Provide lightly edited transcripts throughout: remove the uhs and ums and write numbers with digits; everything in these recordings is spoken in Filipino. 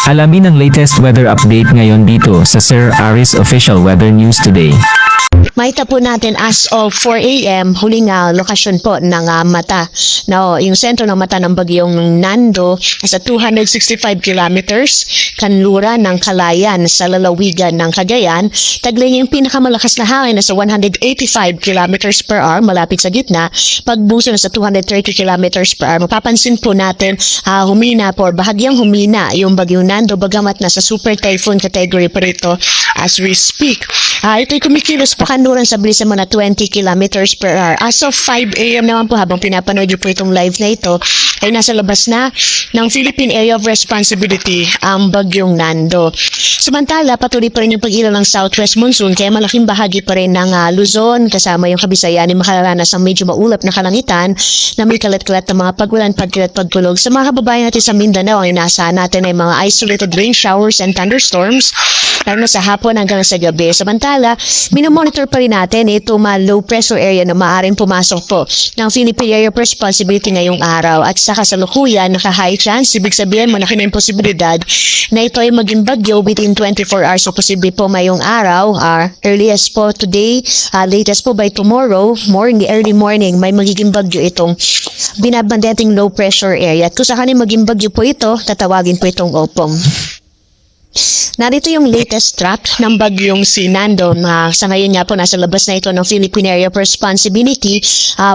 Alamin ang latest weather update ngayon dito sa Sir Aris Official Weather News Today. Makita po natin as of 4 a.m. huling lokasyon po ng mata. No, yung sentro ng mata ng bagyong Nando sa 265 kilometers, kanluran ng Kalayan sa lalawigan ng Cagayan. Taglay niya yung pinakamalakas na hangin na sa 185 kilometers per hour malapit sa gitna. Pagbuso na sa 230 kilometers per hour. Mapapansin po natin humina po, bahagyang humina yung bagyong Nando bagamat nasa super typhoon category pa rito as we speak. Ito'y kumikilos po kanluran sa bilis naman na 20 kilometers per hour. As of 5 a.m. naman po habang pinapanood niyo po itong live na ito ay nasa labas na ng Philippine Area of Responsibility ang bagyong Nando. Samantala, patuloy pa rin yung pag-ilaw ng southwest monsoon kaya malaking bahagi pa rin ng Luzon kasama yung Kabisayan ay makararanas ng medyo maulap na kalangitan na may kalat-kalat na mga pagulan, pagkilat, pagkulog. Sa mga kababayan natin sa Mindanao, ang inaasahan natin ay mga isolated rain showers and thunderstorms lalo na sa hapon hanggang sa gabi. Samantala, minomonitor pa rin natin itong low pressure area na maaaring pumasok po ng Philippine Area of Responsibility ngayong araw at sa kasalukuyan naka-high chance, ibig sabihin malaki na yung posibilidad na ito ay maging bagyo within 24 hours o posible po ngayong araw, earliest po today, latest po by tomorrow morning, early morning may magiging bagyo itong binabandating low pressure area at kung sakaling maging bagyo po ito, tatawagin po itong OPOM. Narito yung latest track ng bagyong si Nando na sa ngayon nga po nasa labas na ito ng Philippine Area of Responsibility.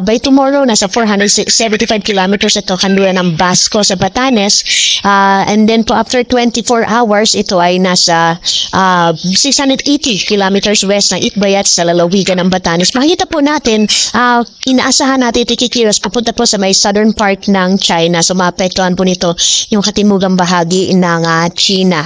By tomorrow, nasa 475 kilometers ito kanluran ng Basco sa Batanes. And then po after 24 hours, ito ay nasa 680 kilometers west ng Itbayat sa lalawigan ng Batanes. Makikita po natin, inaasahan natin ito kikilos pupunta po sa may southern part ng China. So maapektuhan po nito yung katimugang bahagi ng China.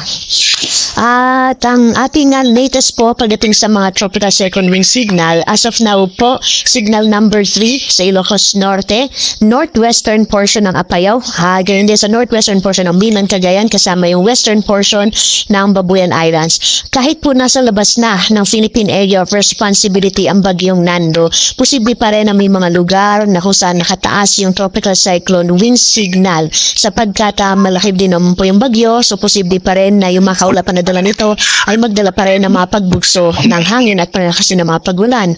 At ang ating latest po pagdating sa mga tropical second wing signal, as of now po, signal number 3 sa Ilocos Norte, northwestern portion ng Apayao, ganyan din sa northwestern portion ng Binan, Cagayan, kasama yung western portion ng Babuyan Islands. Kahit po nasa labas na ng Philippine Area of Responsibility ang bagyong Nando, posible pa rin na may mga lugar na kung saan nakataas yung tropical cyclone wind signal sapagkat malaki din naman po yung bagyo, so posible pa rin na yung mga kaulapan na dala nito ay magdala pa rin ng mga pagbugso ng hangin at panalakas ng mga pagulan.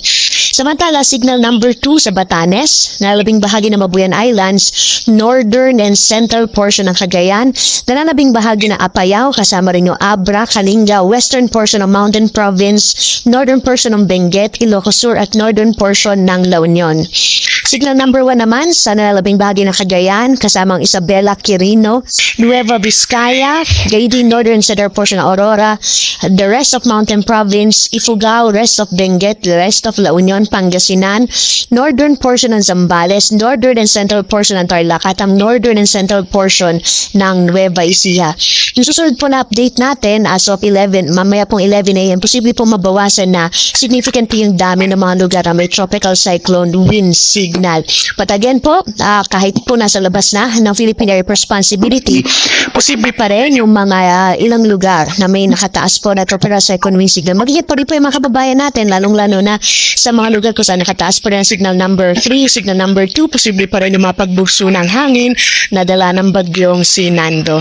Samantala, signal number 2 sa Batanes, na labing bahagi ng Babuyan Islands, northern and central portion ng Cagayan, nalalabing bahagi ng Apayao, kasama rin yung Abra, Kalinga, western portion ng Mountain Province, northern portion ng Benguet, Ilocos Sur at northern portion ng La Union. Signal number 1 naman sa nalalabing bahagi ng Cagayan, kasama ang Isabela, Quirino, Nueva Vizcaya, Gaydin, northern center portion ng Aurora, the rest of Mountain Province, Ifugao, rest of Benguet, the rest of La Union, Pangasinan, northern portion ng Zambales, northern and central portion ng Tarlac at ang northern and central portion ng Nueva Ecija. Yung susunod po na update natin as of 11, mamaya pong 11 a.m. posible po mabawasan na significant yung dami ng mga lugar na may tropical cyclone wind signal. But again po, kahit po nasa labas na ng Philippine Area of Responsibility, posible pa rin yung mga ilang lugar na may nakataas po na tropical cyclone wind signal. Magigit pa rin po yung mga kababayan natin, lalong-lalo na sa mga lugar kung saan nakataas pa rin signal number 3, signal number 2, posible pa rin yung mga pagbugso ng hangin na dala ng bagyong si Nando.